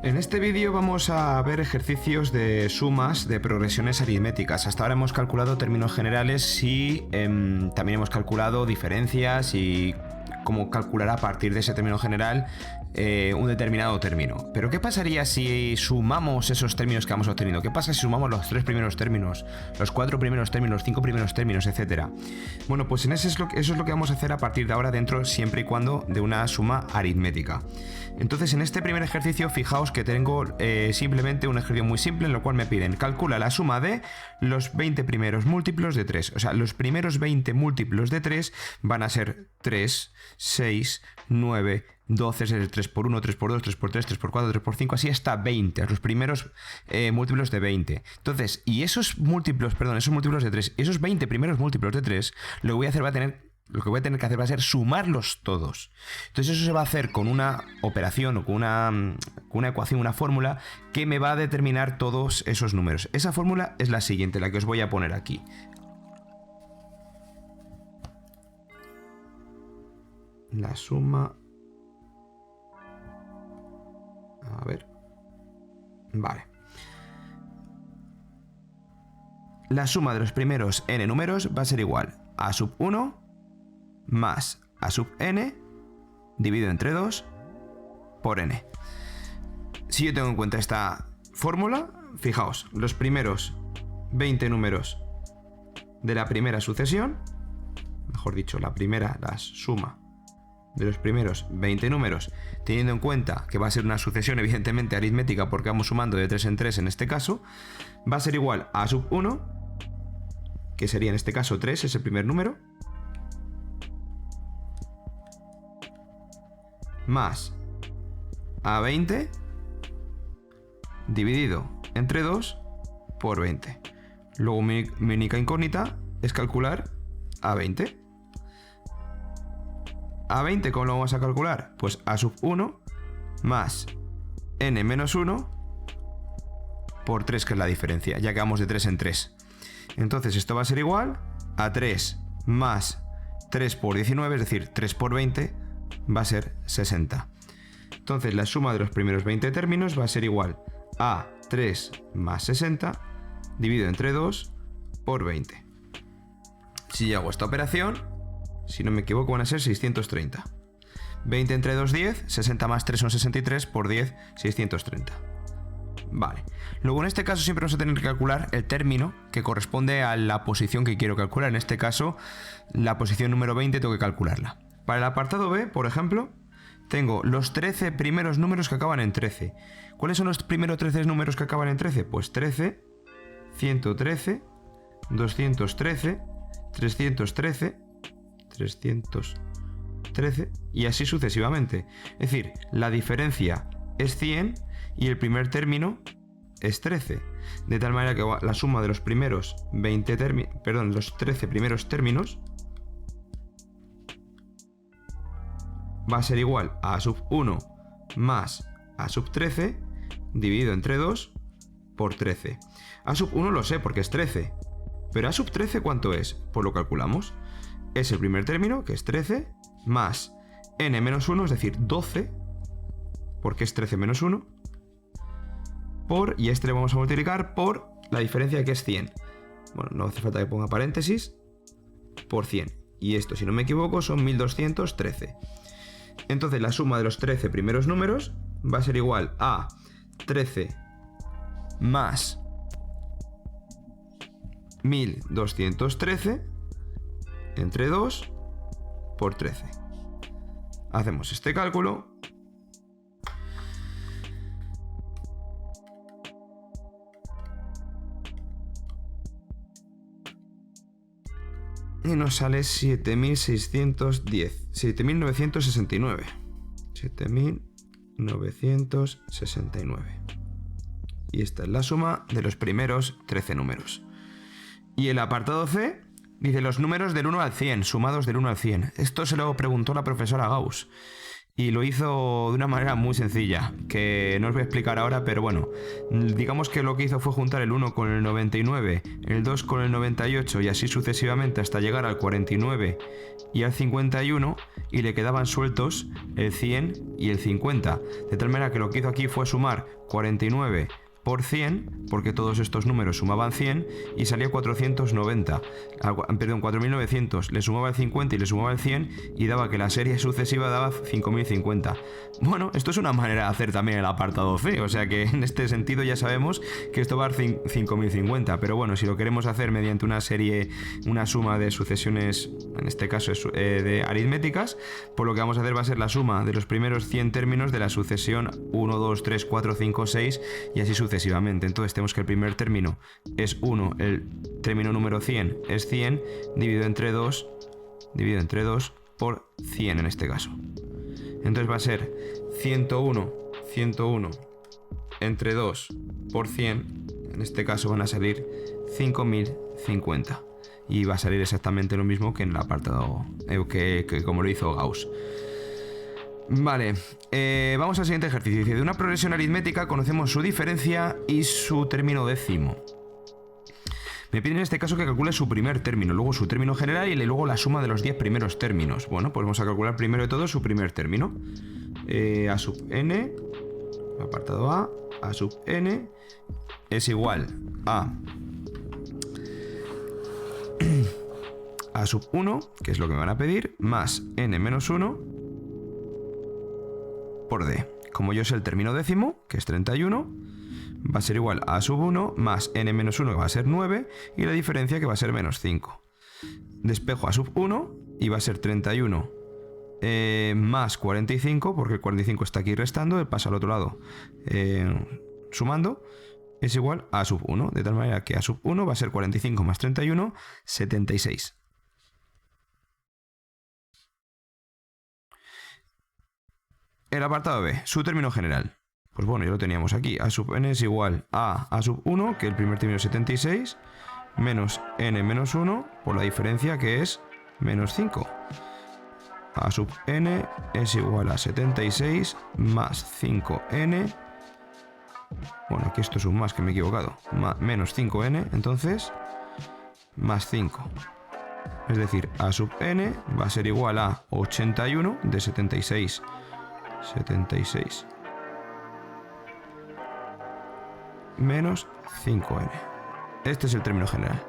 En este vídeo vamos a ver ejercicios de sumas de progresiones aritméticas. Hasta ahora hemos calculado términos generales y también hemos calculado diferencias y cómo calcular a partir de ese término general un determinado término. Pero ¿qué pasaría si sumamos esos términos que hemos obtenido? ¿Qué pasa si sumamos los 3 primeros términos, los 4 primeros términos, los 5 primeros términos, etcétera? Bueno, pues eso es lo que vamos a hacer a partir de ahora dentro, siempre y cuando de una suma aritmética. Entonces, en este primer ejercicio, fijaos que tengo simplemente un ejercicio muy simple en el cual me piden calcula la suma de los 20 primeros múltiplos de 3. O sea, los primeros 20 múltiplos de 3 van a ser 3, 6, 9, 12, es el 3 por 1, 3 por 2, 3 por 3, 3 por 4, 3 por 5, así hasta 20, los primeros múltiplos de 20. Entonces, y esos múltiplos de 3, esos 20 primeros múltiplos de 3, lo que voy a tener que hacer va a ser sumarlos todos. Entonces eso se va a hacer con una operación o con una ecuación, una fórmula que me va a determinar todos esos números. Esa fórmula es la siguiente, la que os voy a poner aquí. La suma... A ver... Vale. La suma de los primeros n números va a ser igual a sub 1 más a sub n dividido entre 2 por n. Si yo tengo en cuenta esta fórmula, fijaos, los primeros 20 números de la primera sucesión, mejor dicho, la suma de los primeros 20 números, teniendo en cuenta que va a ser una sucesión evidentemente aritmética porque vamos sumando de 3 en 3 en este caso, va a ser igual a sub 1, que sería en este caso 3, es el primer número, más a 20 dividido entre 2 por 20. Luego mi única incógnita es calcular a 20. A 20, ¿cómo lo vamos a calcular? Pues a sub 1 más n menos 1 por 3, que es la diferencia, ya que vamos de 3 en 3. Entonces esto va a ser igual a 3 más 3 por 19, es decir, 3 por 20, va a ser 60. Entonces la suma de los primeros 20 términos va a ser igual a 3 más 60 dividido entre 2 por 20. Si yo hago esta operación, si no me equivoco, van a ser 630. 20 entre 2, 10, 60 más 3 son 63, por 10, 630. Vale. Luego en este caso siempre vamos a tener que calcular el término que corresponde a la posición que quiero calcular. En este caso, la posición número 20 tengo que calcularla. Para el apartado B, por ejemplo, tengo los 13 primeros números que acaban en 13. ¿Cuáles son los primeros 13 números que acaban en 13? Pues 13, 113, 213, 313, 313 y así sucesivamente. Es decir, la diferencia es 100 y el primer término es 13. De tal manera que la suma de los primeros los 13 primeros términos va a ser igual a a sub 1 más a sub 13 dividido entre 2 por 13. A sub 1 lo sé porque es 13. Pero a sub 13 ¿cuánto es? Pues lo calculamos. Es el primer término, que es 13, más n menos 1, es decir, 12, porque es 13 menos 1, y este le vamos a multiplicar por la diferencia que es 100. Bueno, no hace falta que ponga paréntesis, por 100. Y esto, si no me equivoco, son 1213. Entonces la suma de los 13 primeros números va a ser igual a 13 más 1213 entre 2 por 13. Hacemos este cálculo. Y nos sale 7610, 7969. 7969. Y esta es la suma de los primeros 13 números. Y el apartado C dice los números del 1 al 100, sumados del 1 al 100. Esto se lo preguntó la profesora Gauss. Y lo hizo de una manera muy sencilla, que no os voy a explicar ahora, pero bueno, digamos que lo que hizo fue juntar el 1 con el 99, el 2 con el 98 y así sucesivamente hasta llegar al 49 y al 51, y le quedaban sueltos el 100 y el 50. De tal manera que lo que hizo aquí fue sumar 49 por 100, porque todos estos números sumaban 100, y salía 490, perdón, 4900, le sumaba el 50 y le sumaba el 100, y daba que la serie sucesiva daba 5050. Bueno, esto es una manera de hacer también el apartado C, o sea que en este sentido ya sabemos que esto va a dar 5050, pero bueno, si lo queremos hacer mediante una serie, una suma de sucesiones, en este caso de aritméticas, pues lo que vamos a hacer va a ser la suma de los primeros 100 términos de la sucesión 1, 2, 3, 4, 5, 6 y así sucesivamente. Entonces tenemos que el primer término es 1, el término número 100 es 100, dividido entre 2 por 100 en este caso. Entonces va a ser 101 entre 2 por 100, en este caso van a salir 5050. Y va a salir exactamente lo mismo que en el apartado que como lo hizo Gauss. Vale, vamos al siguiente ejercicio. Dice, de una progresión aritmética conocemos su diferencia y su término décimo. Me piden en este caso que calcule su primer término, luego su término general y luego la suma de los 10 primeros términos. Bueno, pues vamos a calcular primero de todo su primer término. A sub n, apartado A sub n es igual a sub 1, que es lo que me van a pedir, más n menos 1 por d. Como yo sé el término décimo, que es 31, va a ser igual a sub 1 más n menos 1, que va a ser 9, y la diferencia que va a ser menos 5. Despejo a sub 1 y va a ser 31 más 45, porque el 45 está aquí restando, pasa al otro lado sumando, es igual a sub 1, de tal manera que a sub 1 va a ser 45 más 31, 76. El apartado B, su término general. Pues bueno, ya lo teníamos aquí. A sub n es igual a sub 1, que el primer término es 76, menos n menos 1, por la diferencia que es menos 5. A sub n es igual a 76 más 5n. Bueno, aquí esto es un más que me he equivocado. Menos 5n, entonces, más 5. Es decir, a sub n va a ser igual a 81 de 76 menos 5n. Este es el término general.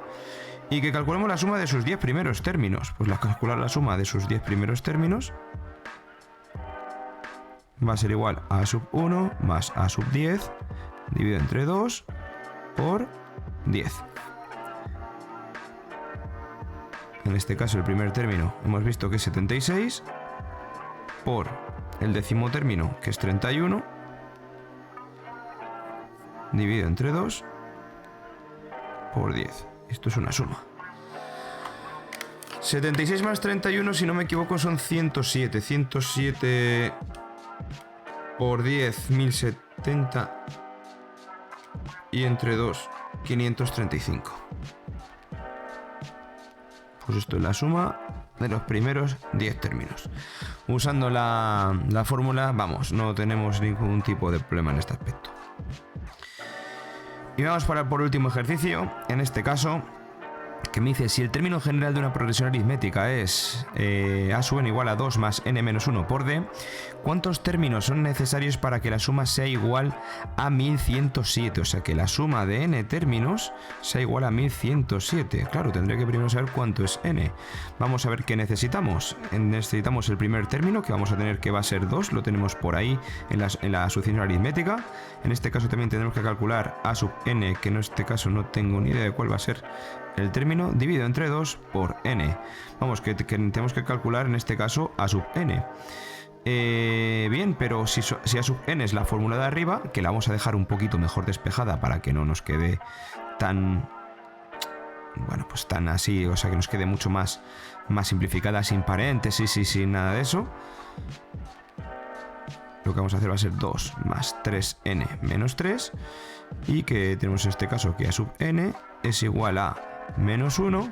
Y que calculemos la suma de sus 10 primeros términos. Pues calcular la suma de sus 10 primeros términos va a ser igual a sub 1 más a sub 10 dividido entre 2 por 10. En este caso el primer término hemos visto que es 76 por el décimo término, que es 31, dividido entre 2 por 10. Esto es una suma. 76 más 31, si no me equivoco, son 107. 107 por 10, 1070. Y entre 2, 535. Pues esto es la suma de los primeros 10 términos. Usando la fórmula, vamos, no tenemos ningún tipo de problema en este aspecto. Y vamos para por último ejercicio, en este caso, que me dice si el término general de una progresión aritmética es a sub n igual a 2 más n menos 1 por d, ¿cuántos términos son necesarios para que la suma sea igual a 1107? O sea, que la suma de n términos sea igual a 1107. Claro, tendré que primero saber cuánto es n. Vamos a ver qué necesitamos. Necesitamos el primer término, que vamos a tener que va a ser 2, lo tenemos por ahí en la sucesión aritmética. En este caso también tendremos que calcular a sub n, que en este caso no tengo ni idea de cuál va a ser el término, dividido entre 2 por n. Vamos, que tenemos que calcular en este caso a sub n. Bien, pero si a sub n es la fórmula de arriba, que la vamos a dejar un poquito mejor despejada para que no nos quede tan... Bueno, pues tan así, o sea, que nos quede mucho más simplificada, sin paréntesis y sin nada de eso. Lo que vamos a hacer va a ser 2 más 3n menos 3. Y que tenemos en este caso que a sub n es igual a menos 1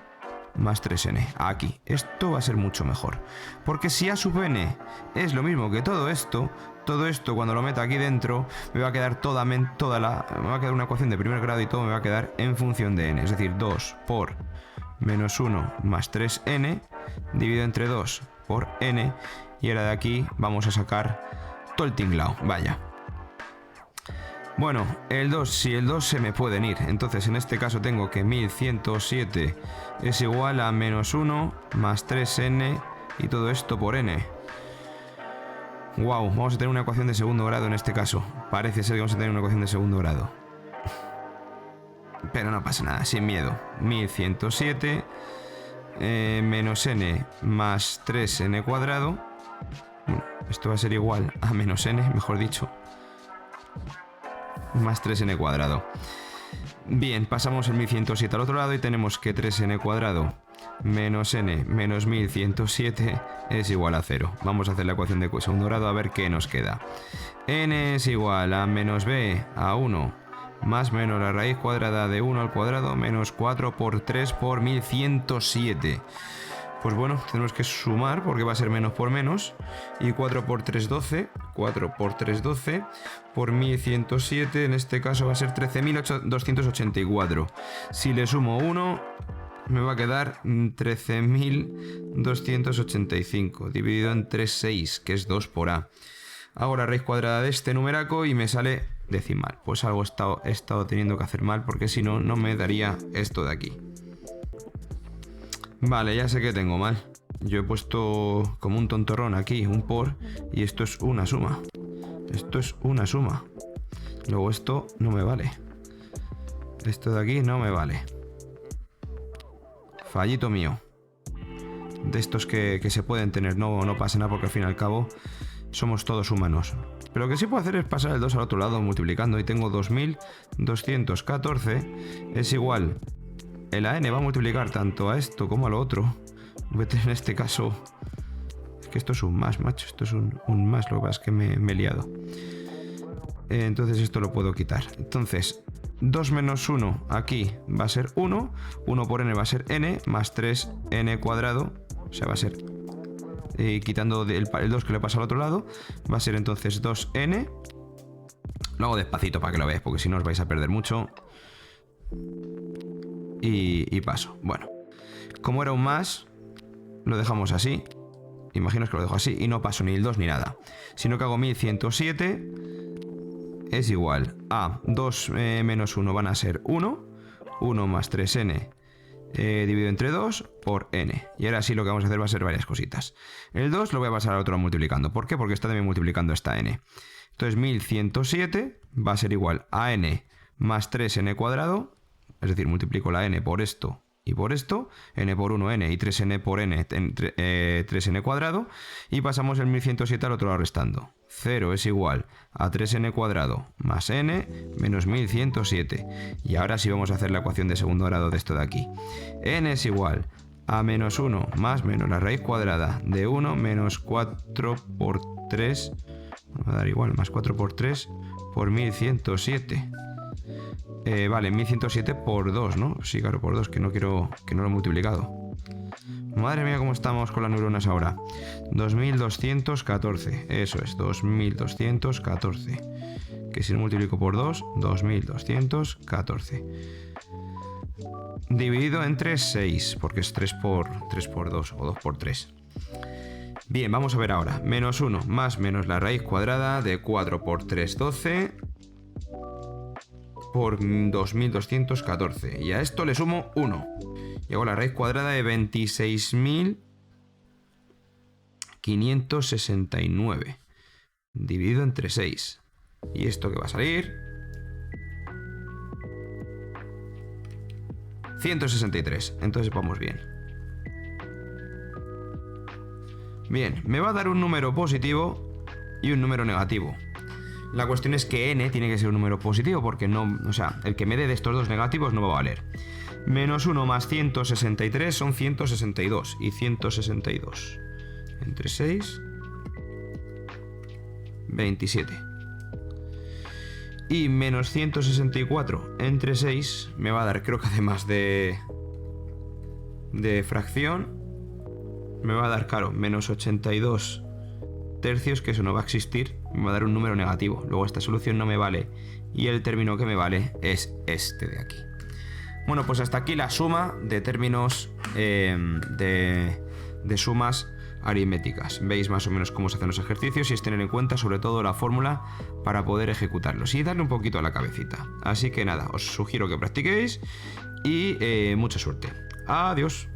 más 3n. Aquí. Esto va a ser mucho mejor. Porque si a sub n es lo mismo que todo esto cuando lo meta aquí dentro me va a quedar me va a quedar una ecuación de primer grado y todo me va a quedar en función de n. Es decir, 2 por menos 1 más 3n dividido entre 2 por n. Y ahora de aquí vamos a sacar todo el tinglao. Vaya. Bueno, si el 2 se me pueden ir. Entonces en este caso tengo que 1107 es igual a menos 1 más 3n y todo esto por n. Wow, vamos a tener una ecuación de segundo grado en este caso. Parece ser que vamos a tener una ecuación de segundo grado. Pero no pasa nada, sin miedo. 1107 menos n más 3n cuadrado. Bueno, esto va a ser igual a menos n, mejor dicho. Más 3n cuadrado. Bien, pasamos el 1107 al otro lado y tenemos que 3n cuadrado menos n menos 1107 es igual a 0. Vamos a hacer la ecuación de segundo grado a ver qué nos queda. N es igual a menos b a 1 más menos la raíz cuadrada de 1 al cuadrado menos 4 por 3 por 1107. Pues bueno, tenemos que sumar porque va a ser menos por menos. Y 4 por 3, 12. 4 por 3, 12. Por 1107, en este caso va a ser 13.284. Si le sumo 1, me va a quedar 13.285. Dividido entre 6, que es 2 por a. Hago la raíz cuadrada de este numeraco y me sale decimal. Pues algo he estado teniendo que hacer mal porque si no, no me daría esto de aquí. Vale, ya sé que tengo mal. Yo he puesto como un tontorrón aquí, un por, y esto es una suma. Esto es una suma. Luego esto no me vale. Esto de aquí no me vale. Fallito mío. De estos que se pueden tener, no pasa nada porque al fin y al cabo somos todos humanos. Pero lo que sí puedo hacer es pasar el 2 al otro lado multiplicando y tengo 2214 es igual. La n va a multiplicar tanto a esto como a lo otro. Voy a tener en este caso... Es que esto es un más, macho. Esto es un más, lo que pasa es que me he liado. Entonces esto lo puedo quitar. Entonces, 2 menos 1 aquí va a ser 1. 1 por n va a ser n, más 3n cuadrado. O sea, va a ser... quitando el 2 que le pasa al otro lado, va a ser entonces 2n. Lo hago despacito para que lo veáis, porque si no os vais a perder mucho. Y paso. Bueno, como era un más, lo dejamos así. Imaginaos que lo dejo así y no paso ni el 2 ni nada. Sino que hago 1107 es igual a 2 menos 1 van a ser 1. 1 más 3n dividido entre 2 por n. Y ahora sí lo que vamos a hacer va a ser varias cositas. El 2 lo voy a pasar al otro multiplicando. ¿Por qué? Porque está también multiplicando esta n. Entonces 1107 va a ser igual a n más 3n cuadrado. Es decir, multiplico la n por esto y por esto. N por 1, n y 3n por n, 3n cuadrado. Y pasamos el 1107 al otro lado restando. 0 es igual a 3n cuadrado más n menos 1107. Y ahora sí vamos a hacer la ecuación de segundo grado de esto de aquí. N es igual a menos 1 más menos la raíz cuadrada de 1 menos 4 por 3. Va a dar igual, más 4 por 3 por 1107. Vale, 1107 por 2, ¿no? Sí, claro, por 2, que no quiero, que no lo he multiplicado. Madre mía, cómo estamos con las neuronas ahora. 2214, eso es, 2214. Que si lo multiplico por 2, 2214. Dividido entre 6, porque es 3 por 2 o 2 por 3. Bien, vamos a ver ahora. Menos 1 más menos la raíz cuadrada de 4 por 3, 12... por 2214. Y a esto le sumo 1. Y hago la raíz cuadrada de 26.569. Dividido entre 6. ¿Y esto qué va a salir? 163. Entonces vamos bien. Bien, me va a dar un número positivo y un número negativo. La cuestión es que n tiene que ser un número positivo porque no, o sea, el que me dé de estos dos negativos no va a valer. Menos 1 más 163 son 162 y 162 entre 6, 27. Y menos 164 entre 6 me va a dar, creo que además de de fracción me va a dar, claro, menos 82 tercios, que eso no va a existir, me va a dar un número negativo. Luego esta solución no me vale y el término que me vale es este de aquí. Bueno, pues hasta aquí la suma de términos de sumas aritméticas. Veis más o menos cómo se hacen los ejercicios y es tener en cuenta sobre todo la fórmula para poder ejecutarlos y darle un poquito a la cabecita. Así que nada, os sugiero que practiquéis y mucha suerte. Adiós.